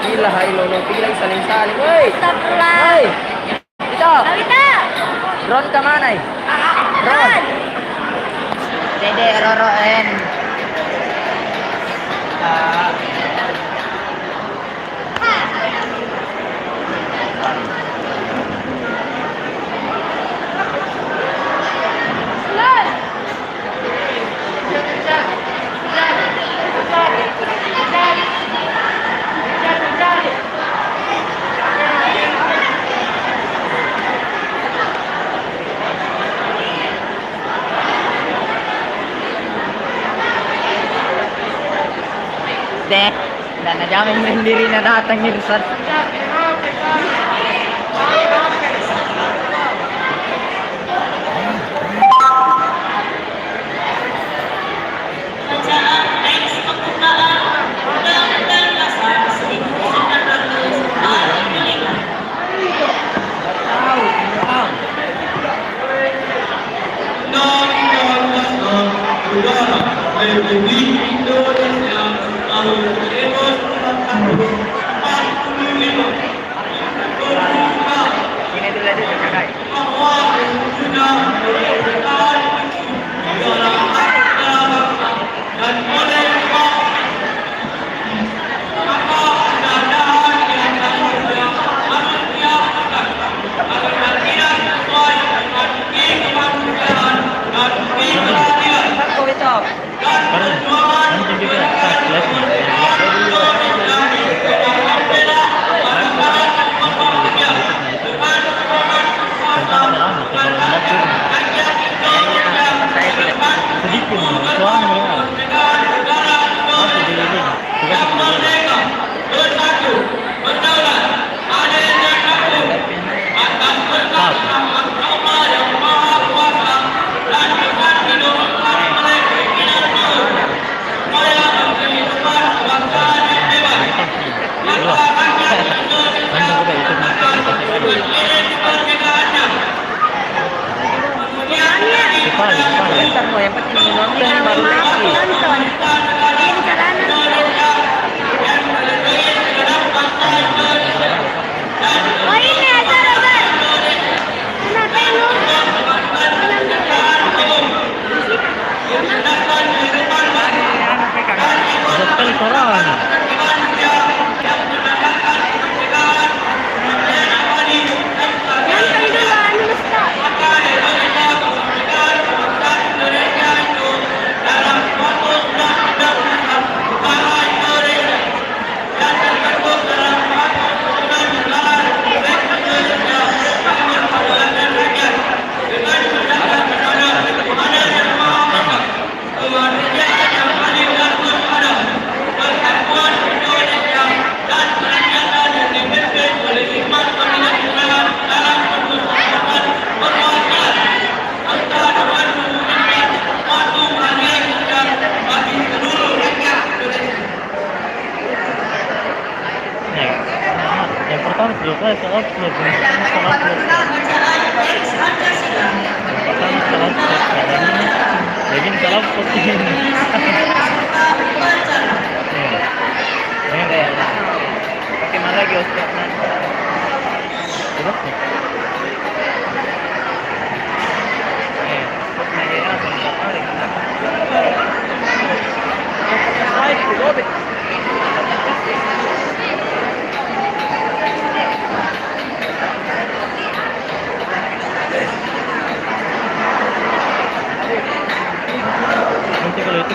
Gila, hai lolo, lagi saling-saling. Woi. Astagfirullah. Woi. Itu. Alita. Ron ke mana? Ron. Dede Roro en. Dan najamin sendiri na datang Irsan. Bacaan teks pembukaan Undang-Undang Dasar 1945. Undang-Undang Dasar Negara Republik Indonesia tahun 1945 bahwa sudah merupakan dalam hak bangsa dan oleh maka keadaan yang manusia akan tidak sesuai dengan kemanusiaan dan keadilan dan perjuangan Yang penting nonton baru Oh ini ada Robert. Kenapa lu? sekali koran. Nyantai dulu anu Ustaz. Yang pertama selesai saat bikin salah seperti ini. Bagaimana lagi Ustaz? Terus nih. Nanti kalau itu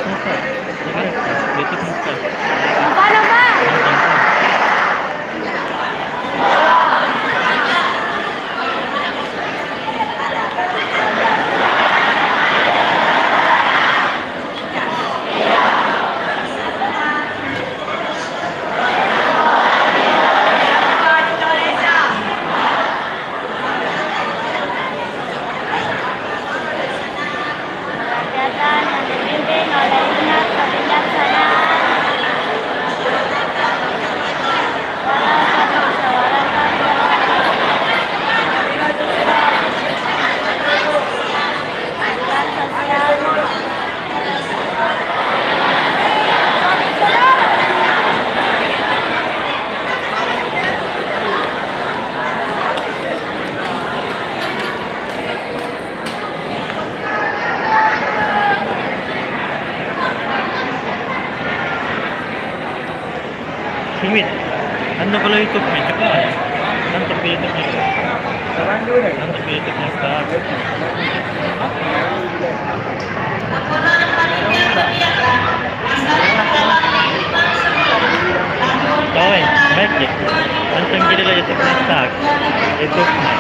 wait. Ando pala YouTube niya. Check mo. Nandun pa YouTube niya. Nandun pa YouTube niya sa okay, baik deh. Nandun gila lang YouTube niya sa YouTube niya.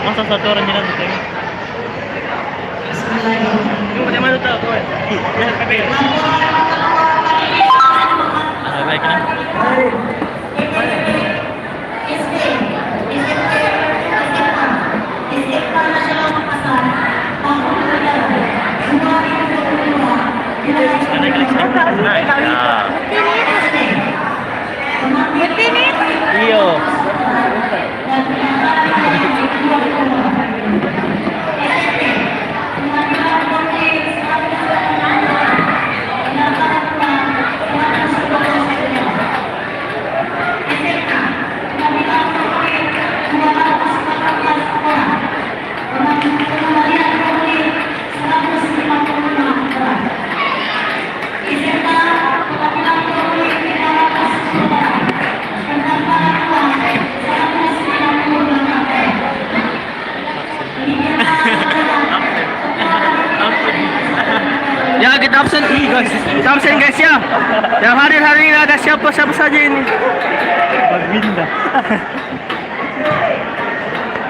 Masa satu orang jalan gitu ya? Yung mana tahu tuh? Ya, kape. Baik na. Iyo. Ya, kita absen guys. Kita absen guys ya. Yang hadir hari ini ada siapa-siapa saja ini. Pagwinda.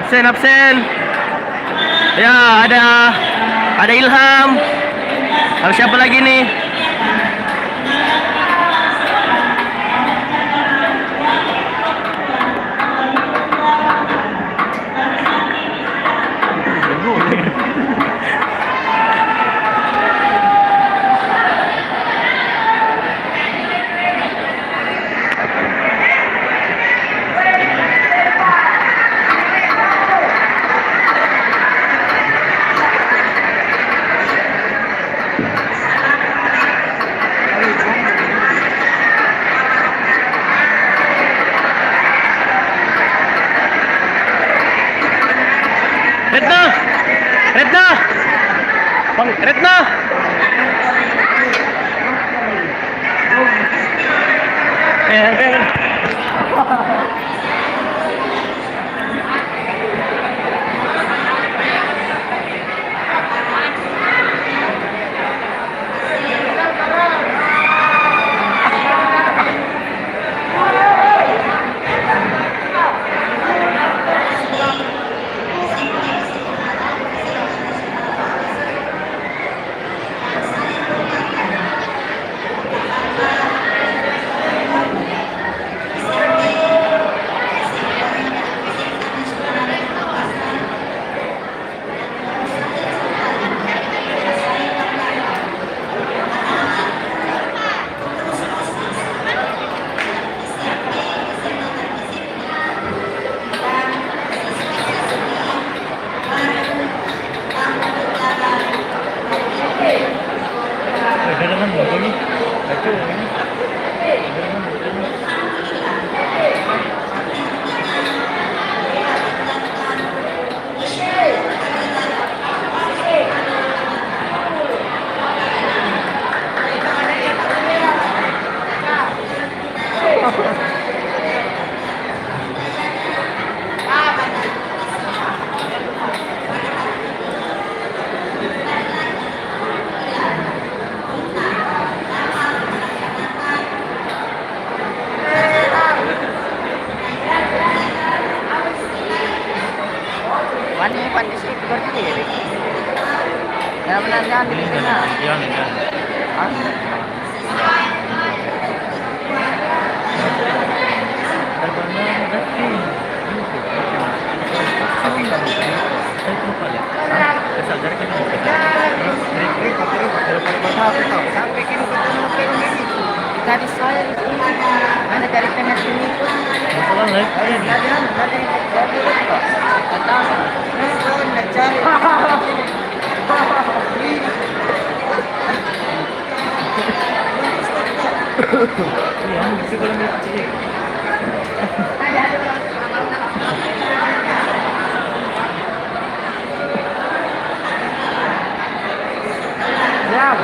Absen, absen. Ya, ada Ilham. Ada siapa lagi nih? Retna! Retna! Bang, Retna! Pandis itu berdiri. Ya benar jangan di sini. Jangan. Tadi saya di sini ada dari tengah sini pun. Masalah live aja nih. Iya, bisa kalau mau cek. Diam.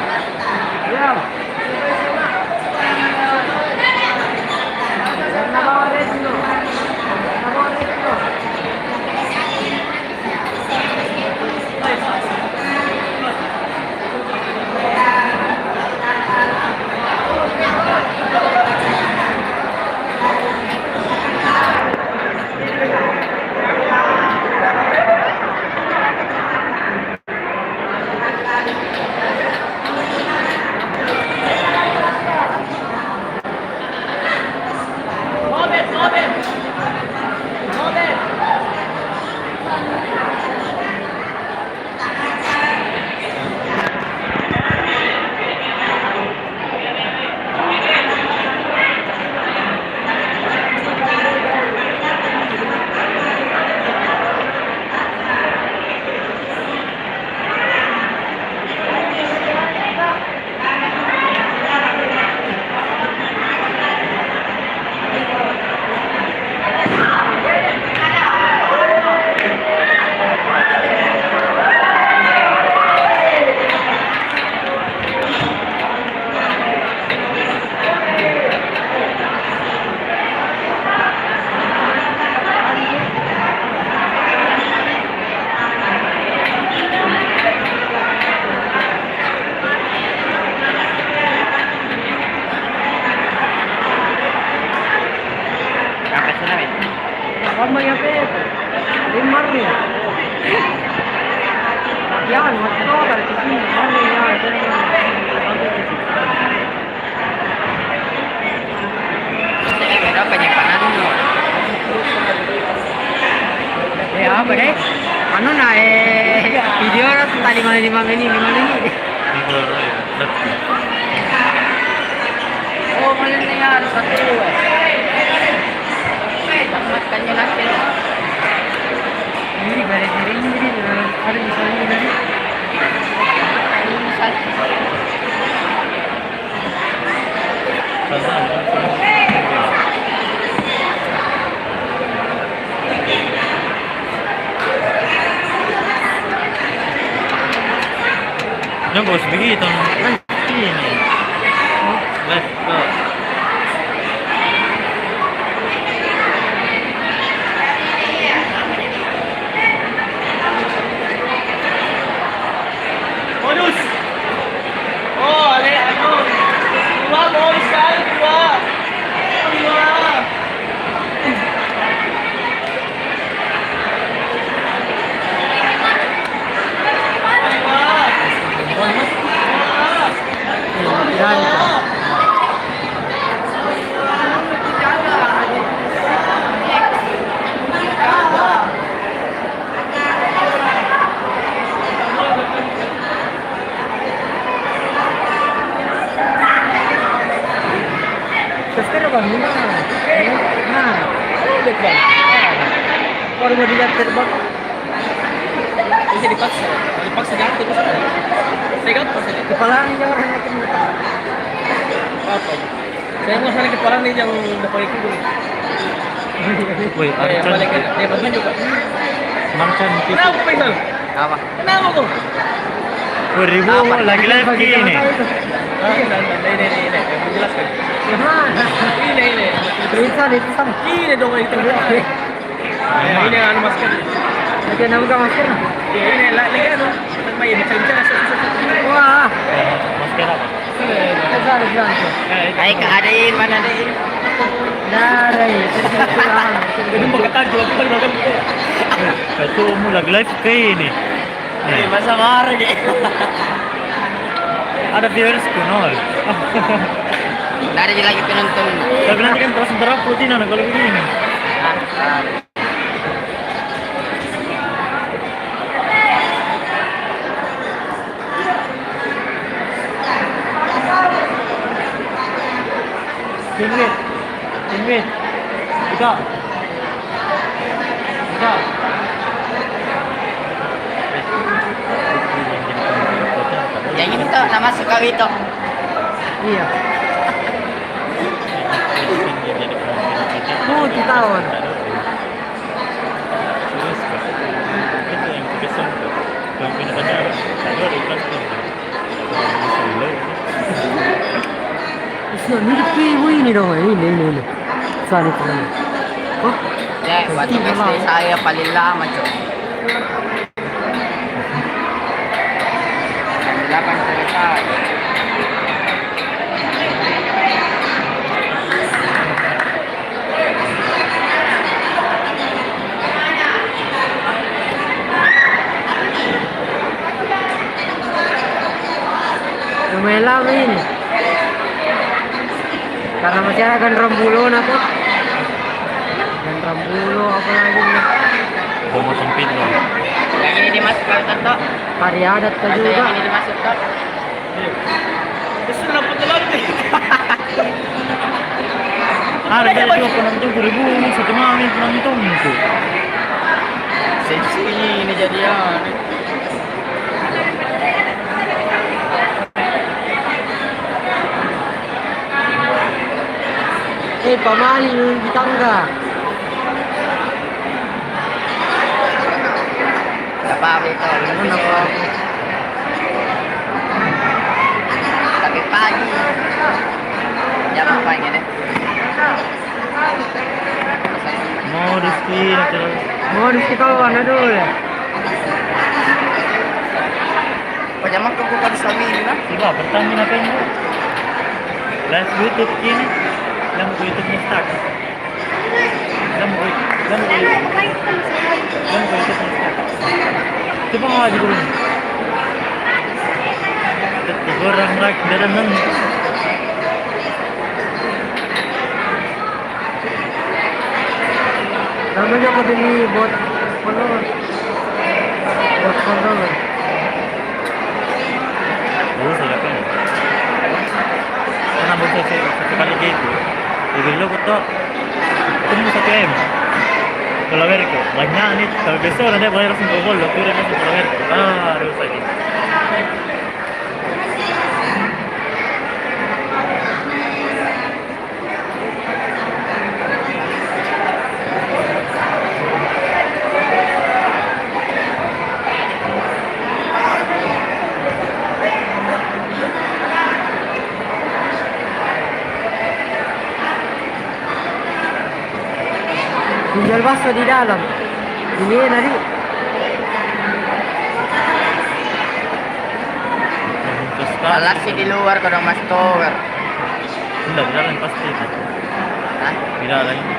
Jangan, motor di sini. Mana ya? Beda penyimpanannya. Ya apa deh? Anu video tadi mana di mana ini? Ini keluar ya. Oh, malin na yan. Satu Tamatkan nyo natin. Hindi, balik-balik hindi. Ano yung isa nyo na rin? Ano yung isa? Yang bos begitu. Ini. Let's go. Bonus! Oh, ale, ano? Dua, bonus kan? Dua! Dua! Subscribe bang, nah, lihat bang, kalau mau dilihat terbang, Bisa dipaksa jatuh terus. Saya gampang saja. kepala ini orang makin Apa? Saya mau saling kepala nih yang udah pakai kubu. Woi, Balik Arcan. dia bantuin juga. Mancan itu. Kenapa Faisal? apa? Kenapa kok? 2000 lagi lagi ini. Ini, yang menjelaskan. Gimana? Ini. Tulisan itu sama. Ini dong itu. Ini yang anu masker. Lagi nama gak masker? Ya, ini lagi anu. Main bicara. Wah, Masker apa? besar besar. Kayak keadain mana deh? Dari Jadi mau kata jual makan. Itu mu lagi live kayak ini. Masa marah deh. Ada viewers nol. dari lagi penonton. Tapi nanti kan terus berapa rutin kalau begini. Tinggi. Buka. Yang itu nama Sukawito. Iya. Tuh tahun. Itu yang kesan tuh. Kalau punya pacar, saya ada kelas tuh. Mirip ini dong, ini. Sorry po. Oh, Ya, waktu SD saya paling lama, Cok. 8 cerita. lumayan lama ini. Karena masih ada gandram bulu apa? Gandram bulu apa lagi nih? Bomo sempit loh. Yang ini dimasukkan, Tok. Hari adat Ada juga. yang ini dimasuk, Tok. Terus kenapa telat nih? Harga juga penonton 2000 satu malam penonton itu. Sensi ini jadian. Pamaling di tangga. Apa itu? Tapi pagi. Jam apa ini deh? Mau di sini terus. Mau di kawan dulu ya. Pajama ko bukan suami ini na. Tiba pertanyaan apa ini? Live YouTube ini. Lam ko YouTube start. Lam ko YouTube start. Coba nga di ko rin. Kurang lagi dan Namanya ko din bot controller. dulu saya kan. Karena mau saya satu kali gitu. Jadi lo kok ketemu 1 M. Kalau mereka banyak nih, kalau besok nanti boleh langsung gol, lo turun langsung kalau mereka. Harus lagi. Jual bakso di dalam. Ini nanti Alas sih di luar kau dong Mas Tower. Tidak, jalan pasti. Hah? Tidak lagi.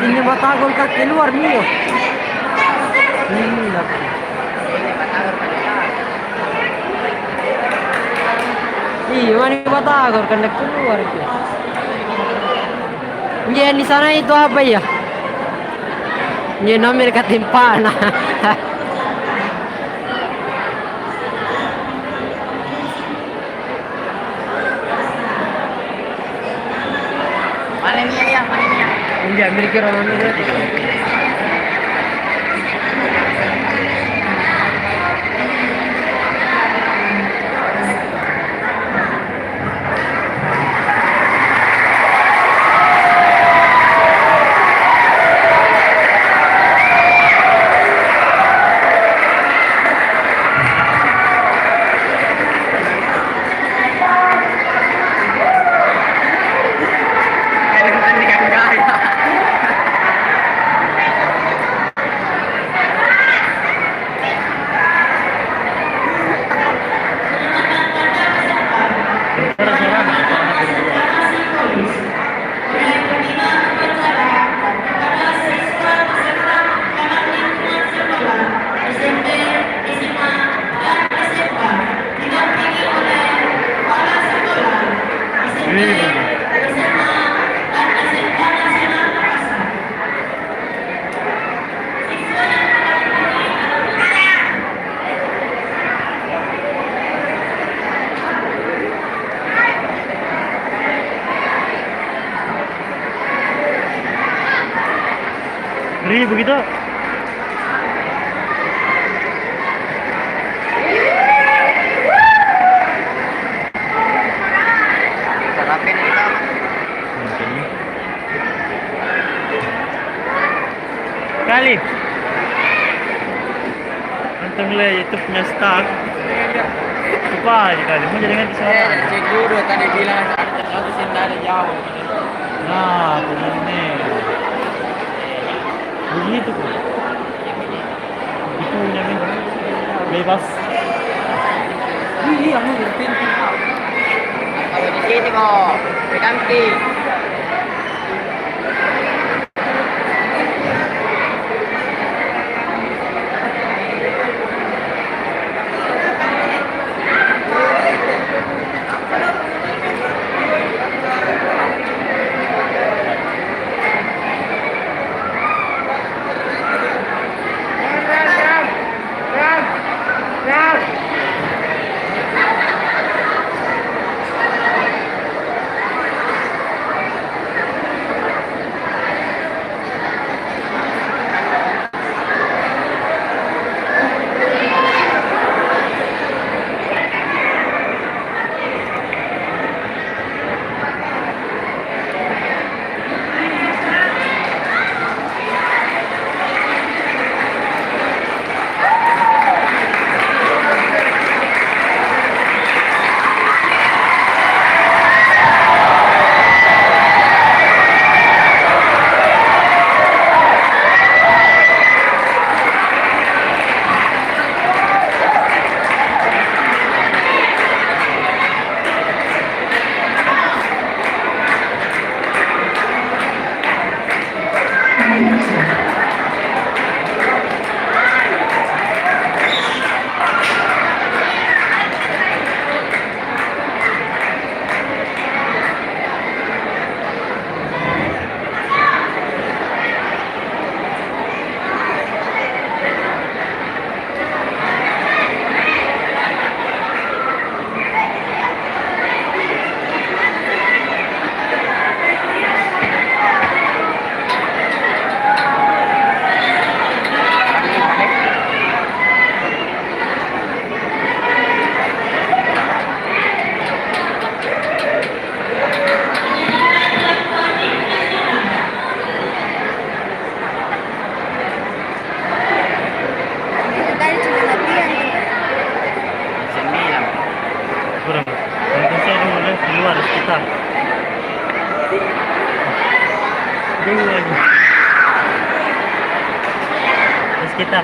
ini batagol ka keluar niyo. Ini lah. Ini Batagor kan ya. Iya, mana batagol kan keluar itu. Iya, di sana itu apa ya? Iya, nomor ketimpana. Mana ini ya? Mana ini ya? Hindi, Amerika naman nila. Begitu. Sarapin kita. Kali. Untung le YouTube-nya stuck. Lupa aja kali. Mau jadi di sana. Cek dulu tadi bilang ada dari jauh. Nah, benar nih. Begitu kok. Itu nyamin bebas. Iya, aku ngertiin. Kalau di sini kok, diganti. kita. Jauh lagi. Terus kita.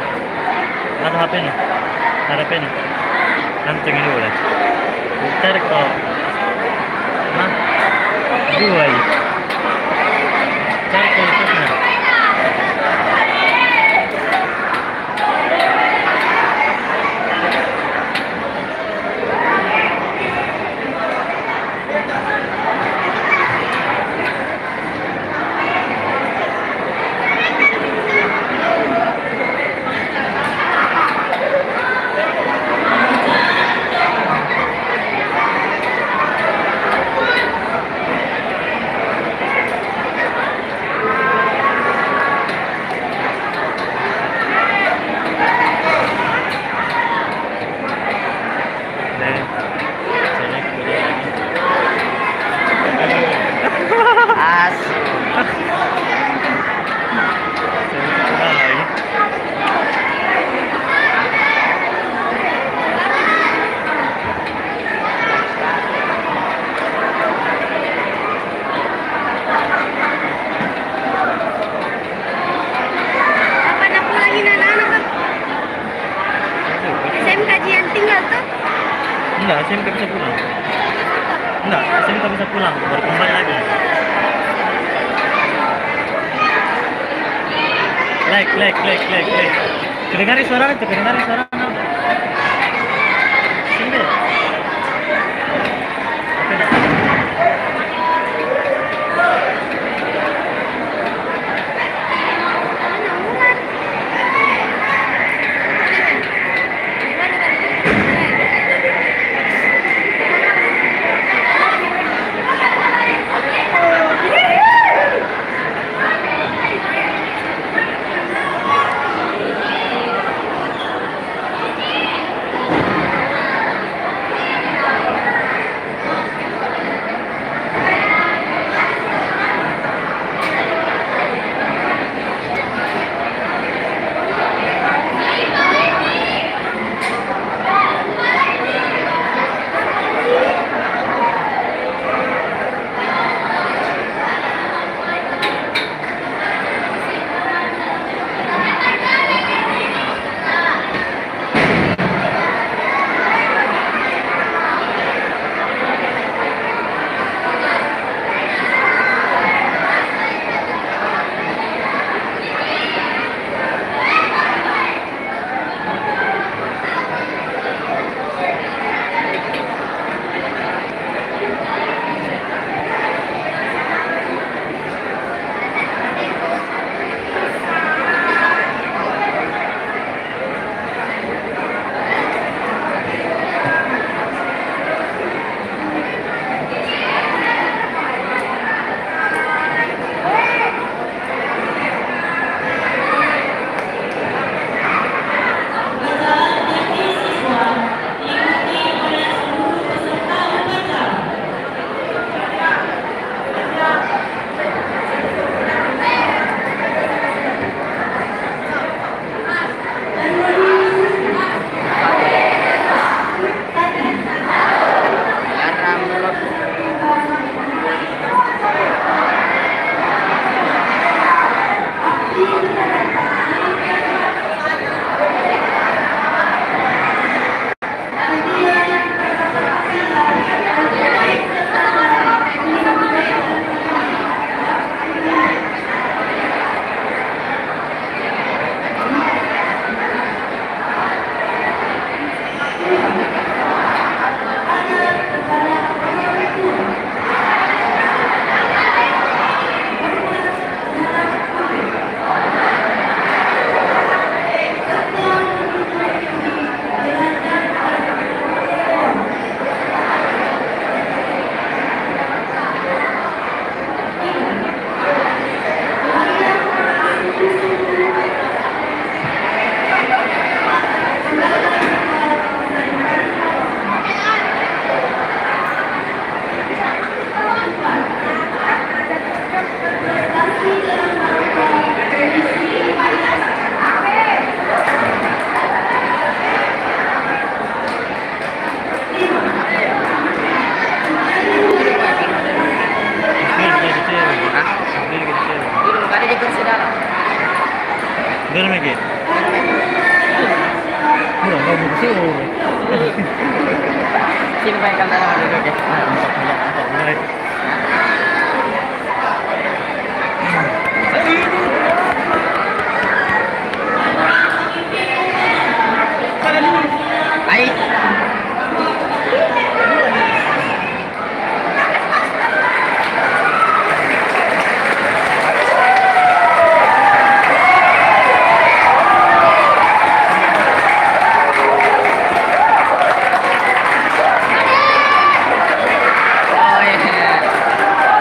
Ada HP nih. Ada HP nih. Kantongin dulu lah. Cari kok. Nah. Dua lagi. Cari kualitasnya. Kapan aku lagi anak-anak kan? Saya kajian tinggal tuh. Enggak, SMK bisa pulang. Enggak, SMK bisa pulang, baru kembali lagi. Like. Kedengarin suara itu, kedengarin suara. Sini. Oke, dah. Sino ba yung kanta na malulog eh? Ang mulai. Ay! Oh, yeah.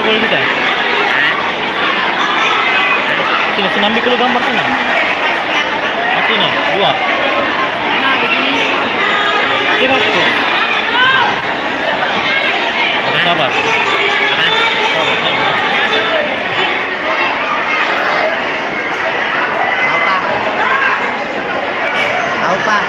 gol kita. Sini, sinambi ko gambar sana. Mati na, 2. Hirap ko. Sabar. Tahu pak.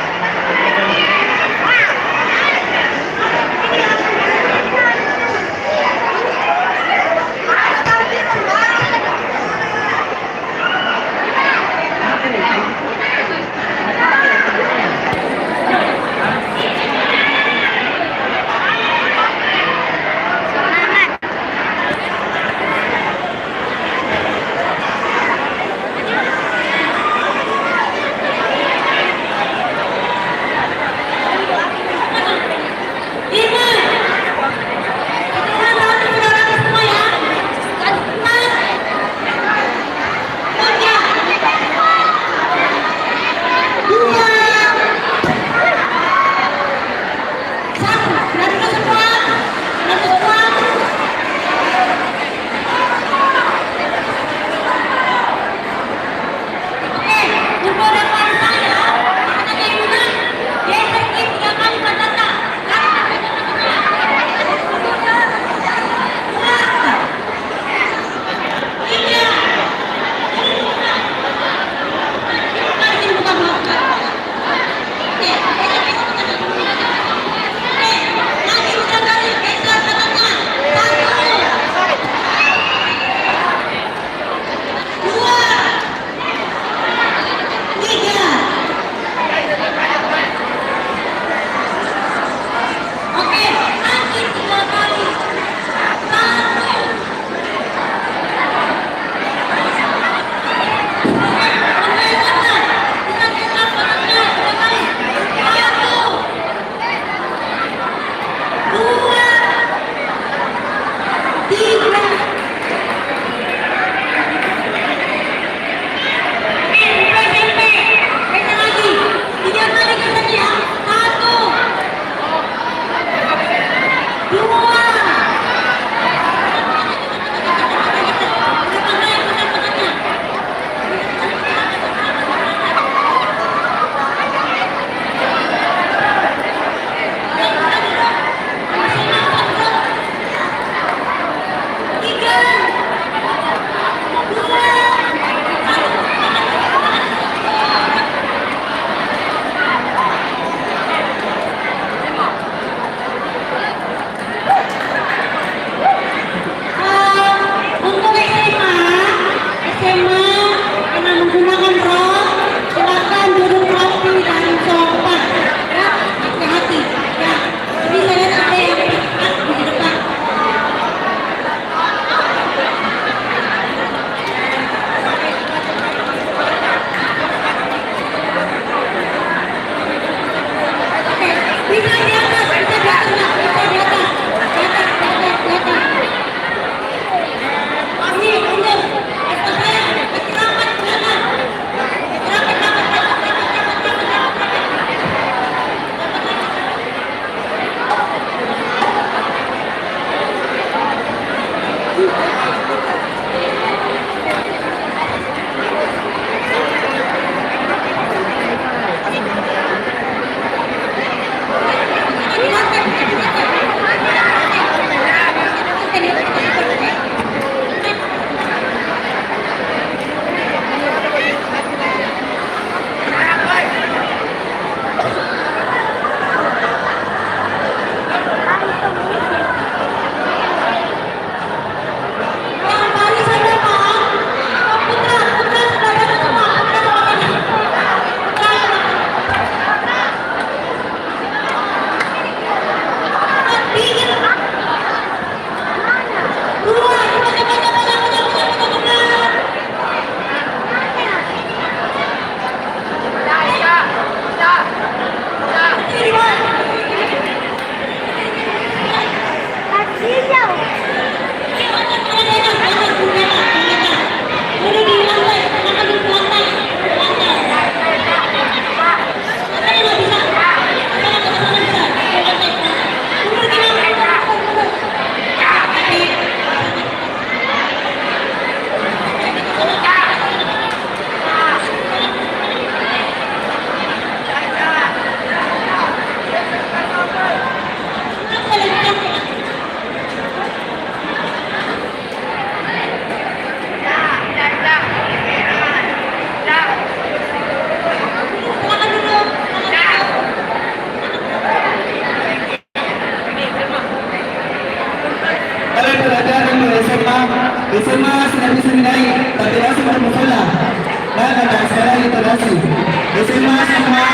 semua.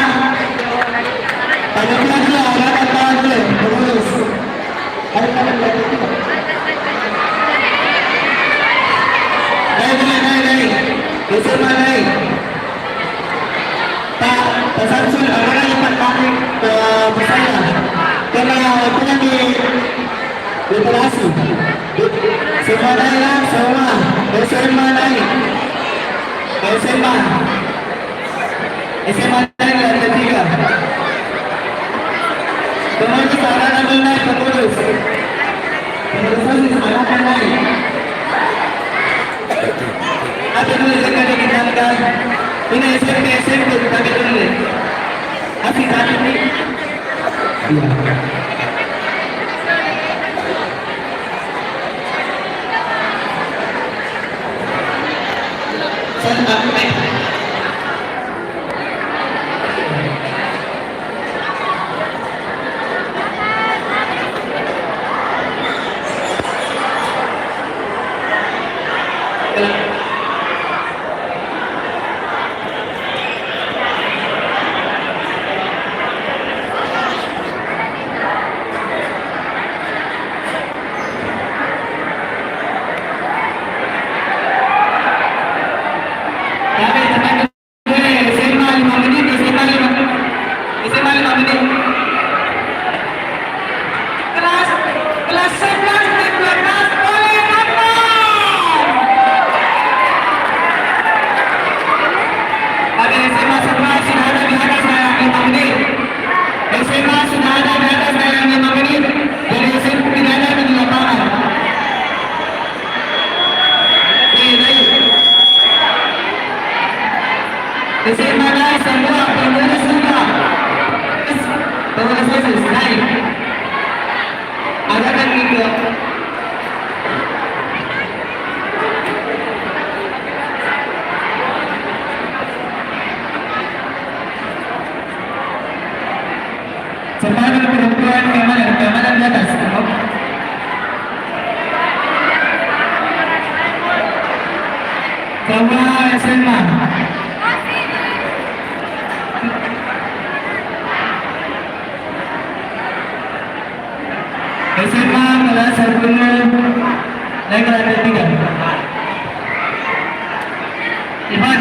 Panitia dulu, ada dulu, pengurus. Naik. Bersama naik. Pak Samsul, mana yang paling bersama? Karena punya di literasi. Semua naik, semua. SMA naik. SMA naik lantai 3. Pengurus sarana naik pengurus. Pengurus sarana naik. Ada dulu sekali kita ini SMP kita dulu. Asik saat ini. Iya. Sampai. Sepadan perempuan keamanan di atas. Semua SMA. SMA kelas 10 naik ke lantai 3. Ipan.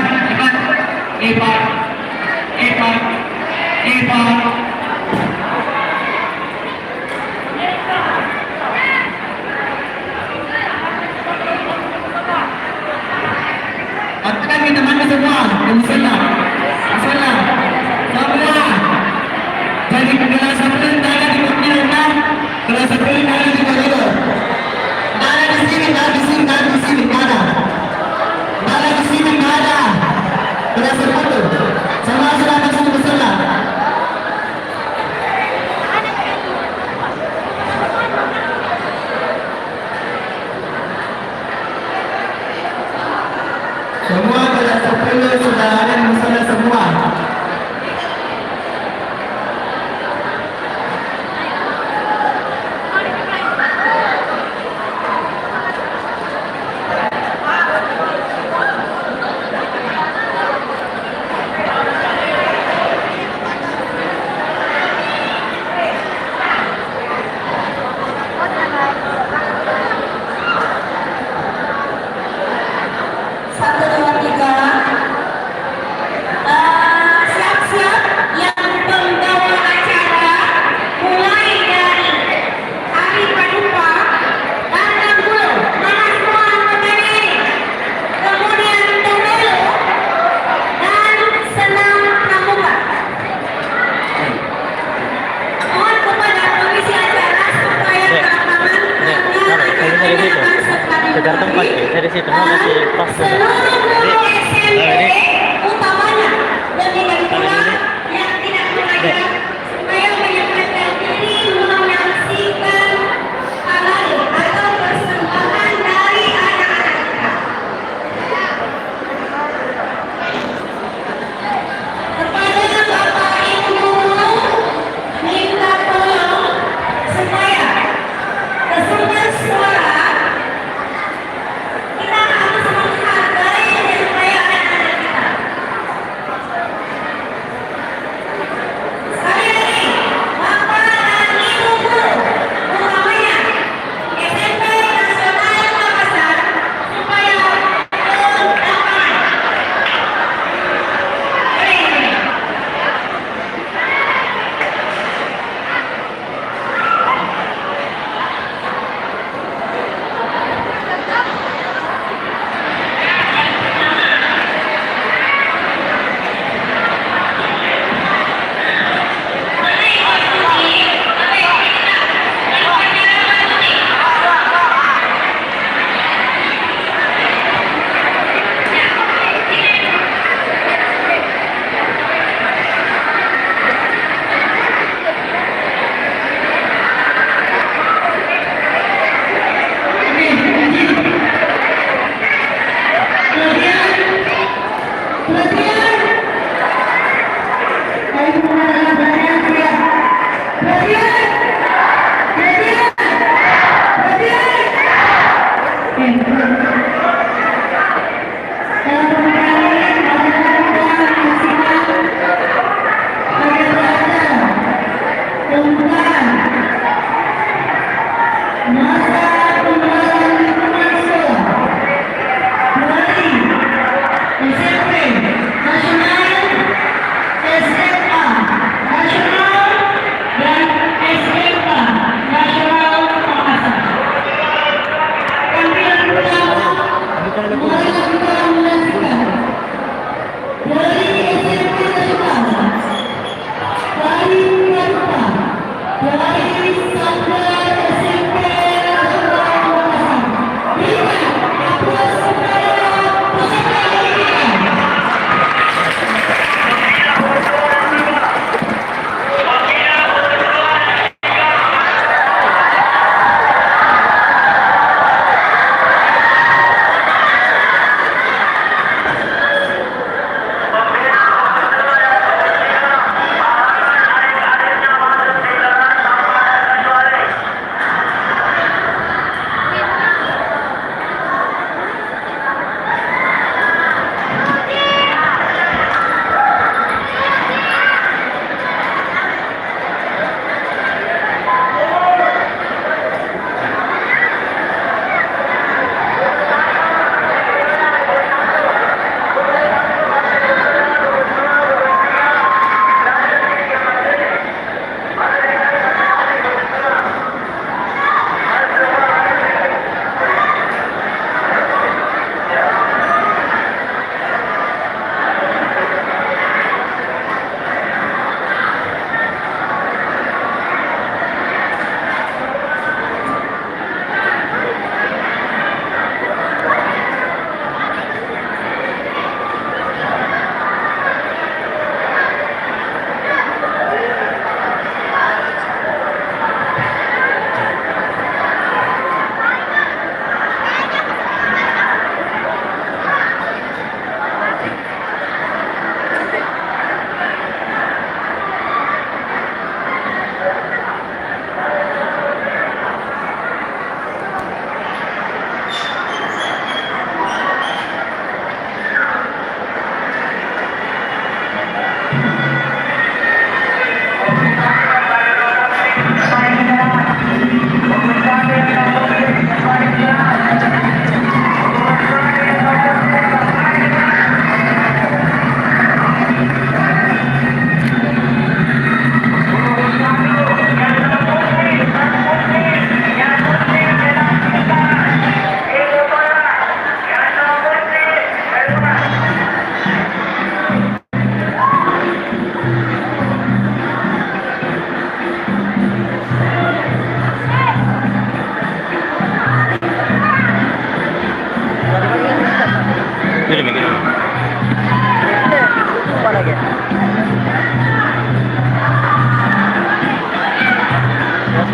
Akan kita mana semua? Semua. Jadi kelas 10 ada di Putih kelas 10 ada di koridor. Ada di sini, ada di sini, ada. Ada di sini, ada. Kelas 10. Semua sudah masuk ke sana. Semua kelas 10 sudah ada di sana semua. Segar tempat dari situ masih pas. Utamanya dan tidak kurang yang tidak mengajar supaya menyempatkan diri menyaksikan halal atau persembahan dari anak-anak kita. Kepada Bapak Ibu minta tolong supaya kesempat suara kita harus menghargai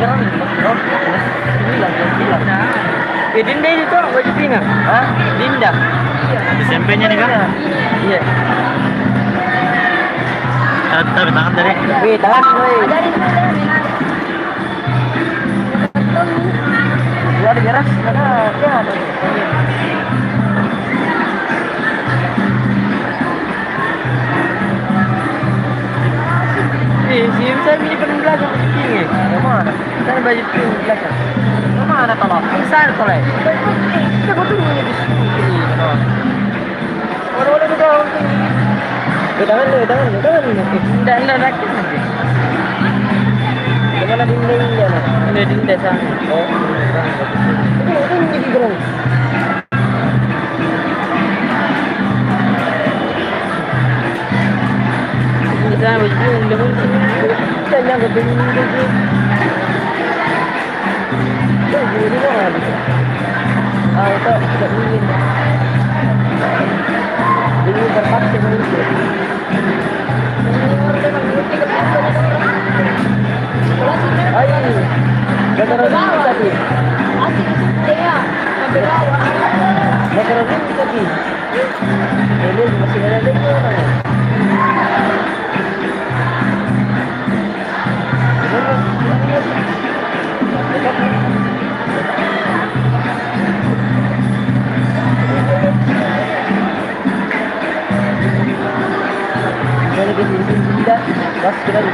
sekarang oh, bilang bilang. Dinda itu baju pina. Hah? Dinda. Di SMP-nya nih kan? Iya. Tapi tangan dari. Wih, tangan wih. Gua ada beras, mana dia ada. Si saya punya penuh belakang baju pink. Mana? Sana baju pink belakang. Mana kalau? Sana kalau. Kita betul punya di sini. Orang-orang itu orang. Tangan. Tidak rakyat nanti. Kemana dinda nak? Dinda sana. Oh, itu jadi berang. Sana baju dinda pun kita jangan dinda. Jadi mana? Itu tidak ingin. Jadi berpaksa itu. Ayo, negara ini tadi. Negara ini tadi. Ini masih ada lagi orang. Jadi di sini tidak, bas sekali.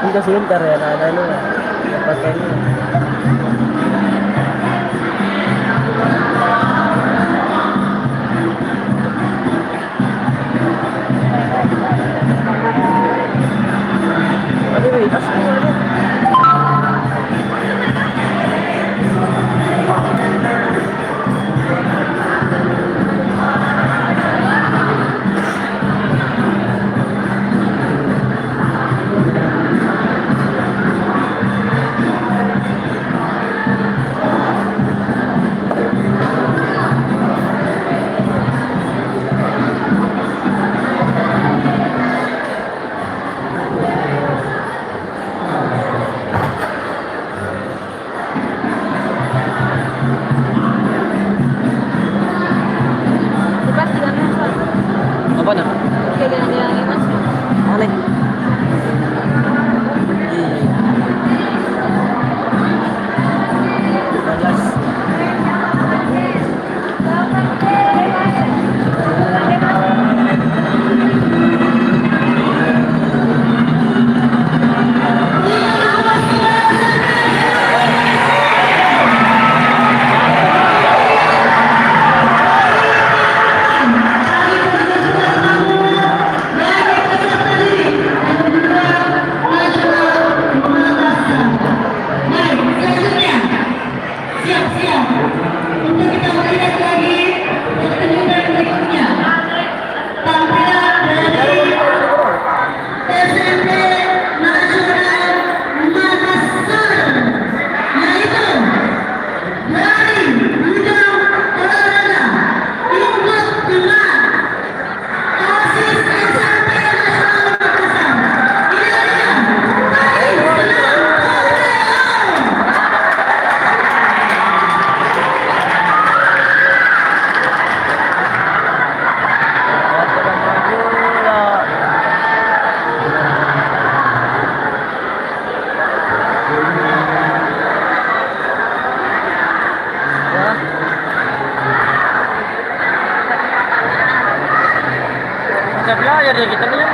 Ini sebentar ya, ada ini pakai ini. Aduh, tas ini. ada kita nih.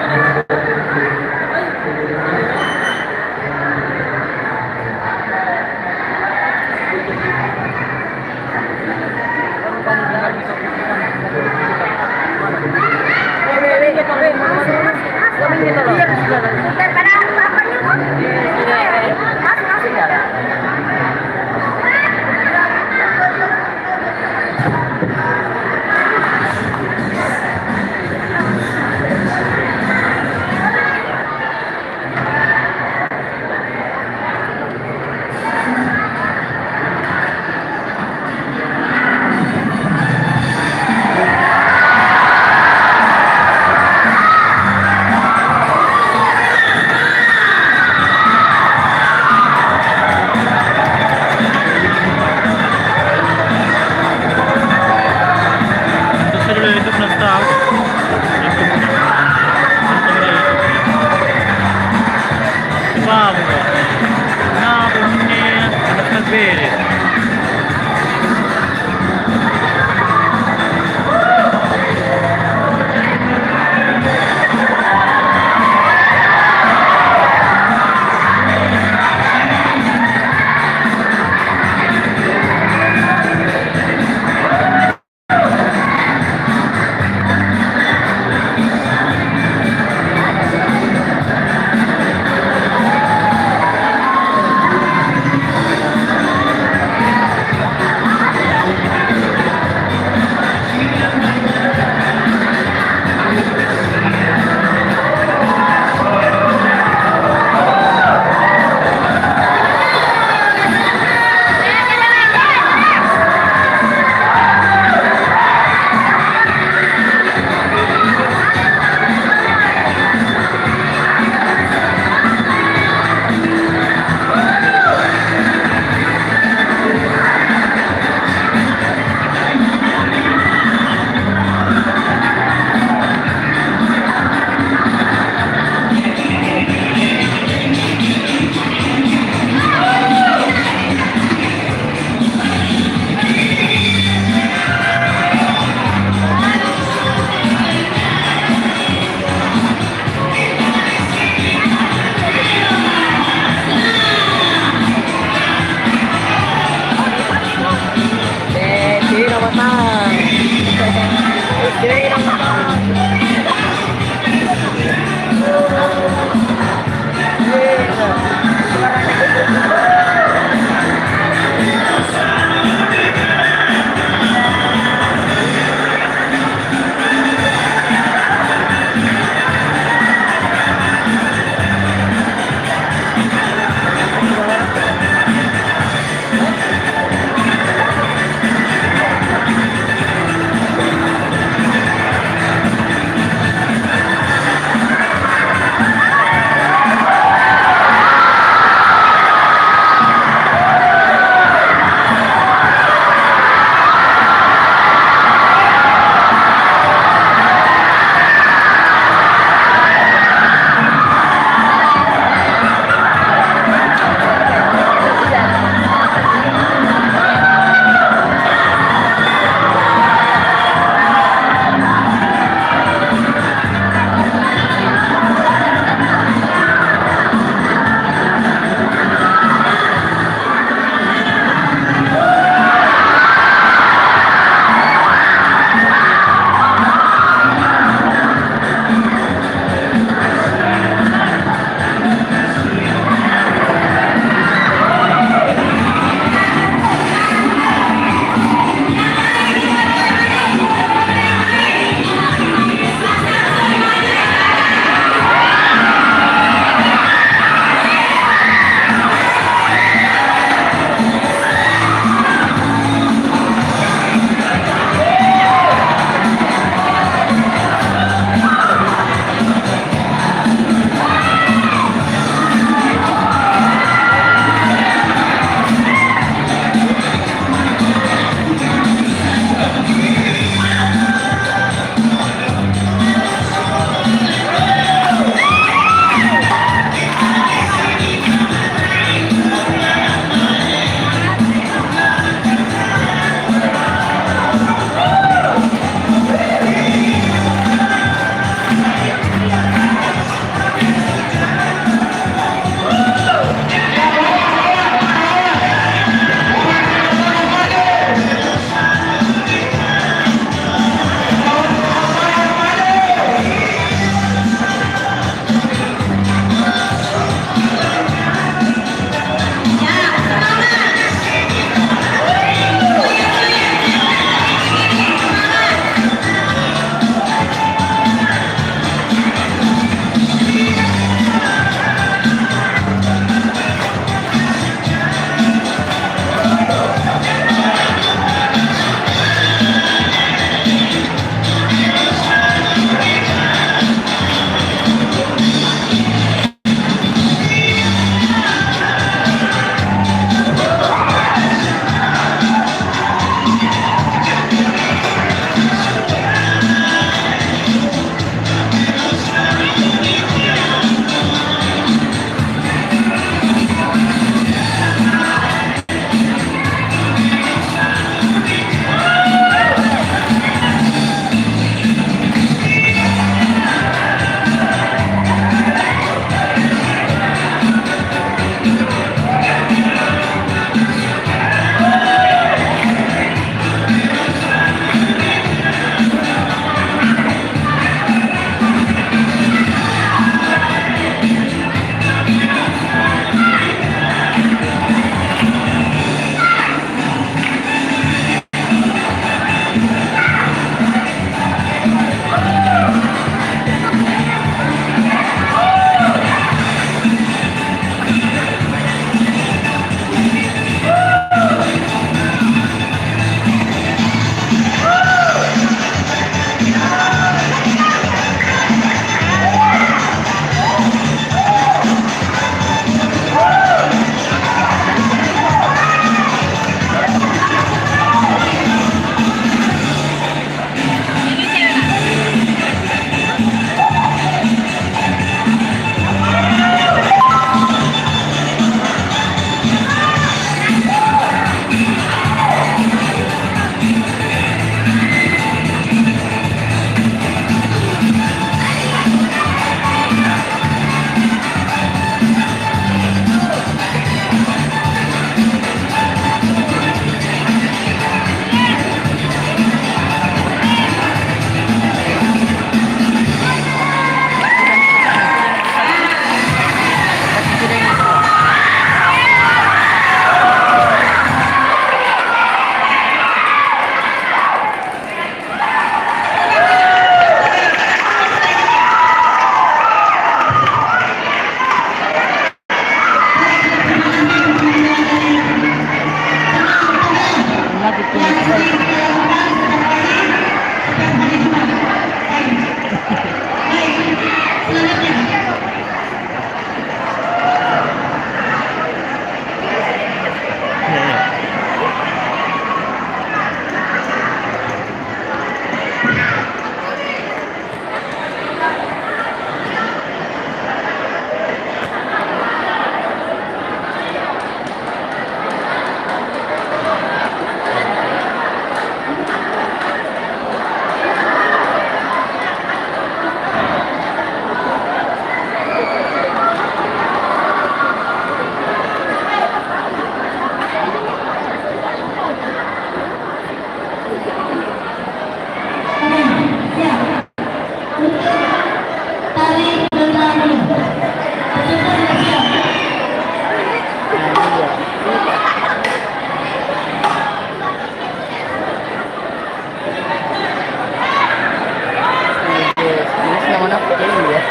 Bilis naman ako. Iya.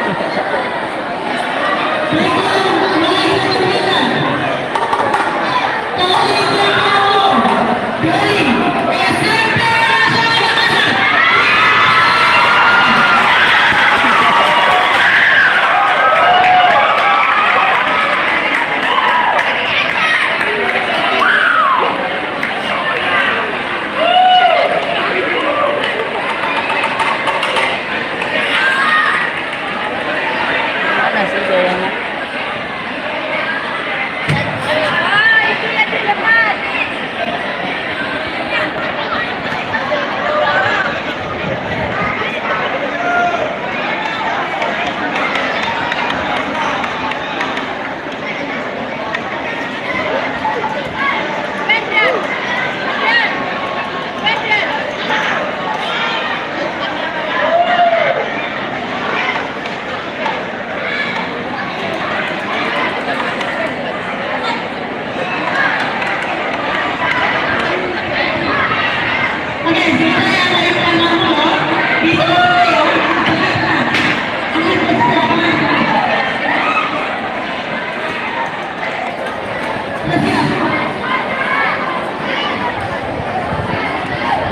Mana sih kayaknya?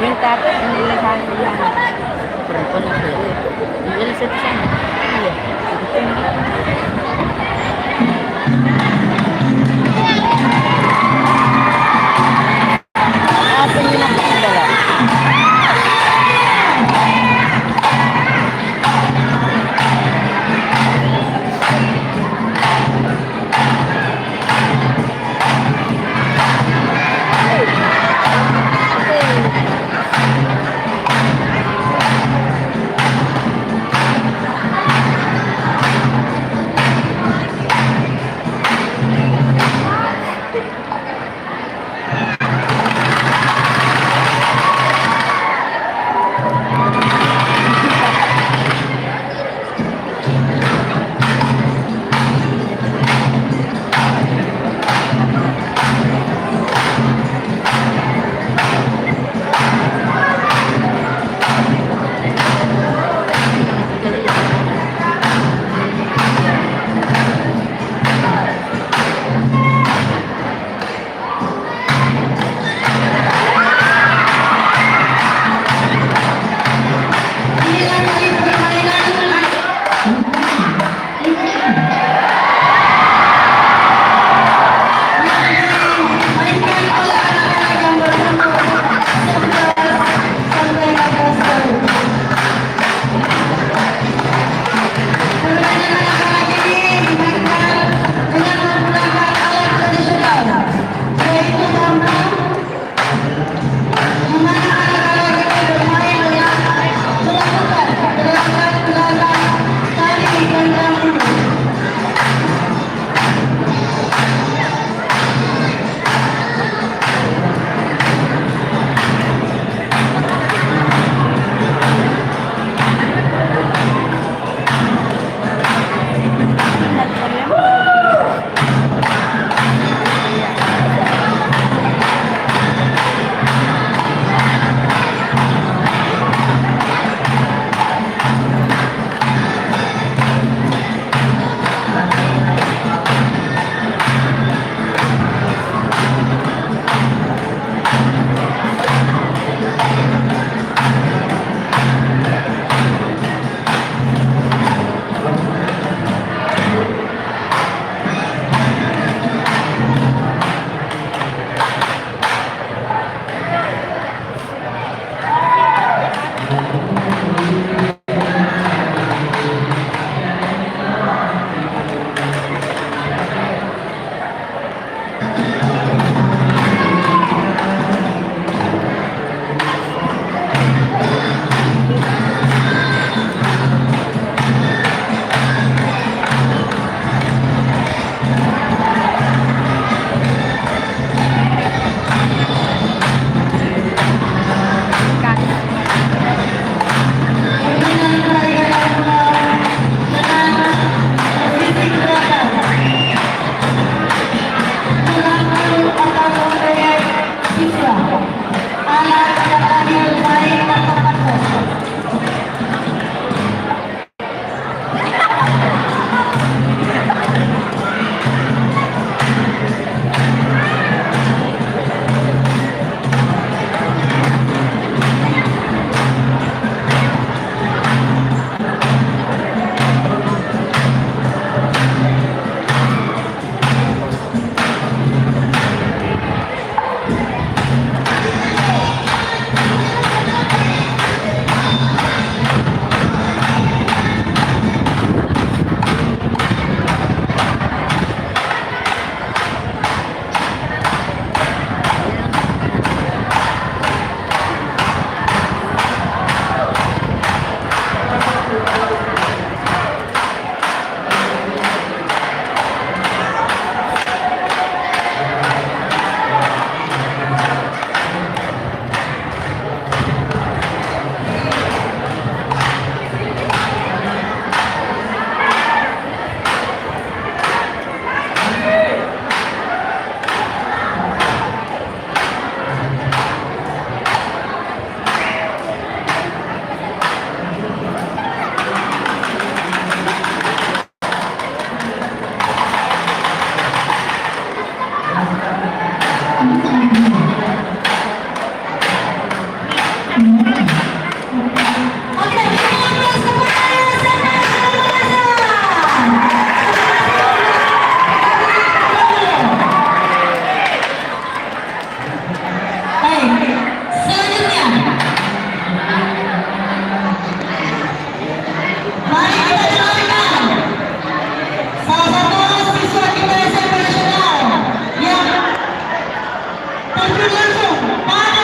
Yung tapos nilagyan nila. Perempuan na sila. Nililisip siya. Iya. Apa yung nakakadala? langsung pada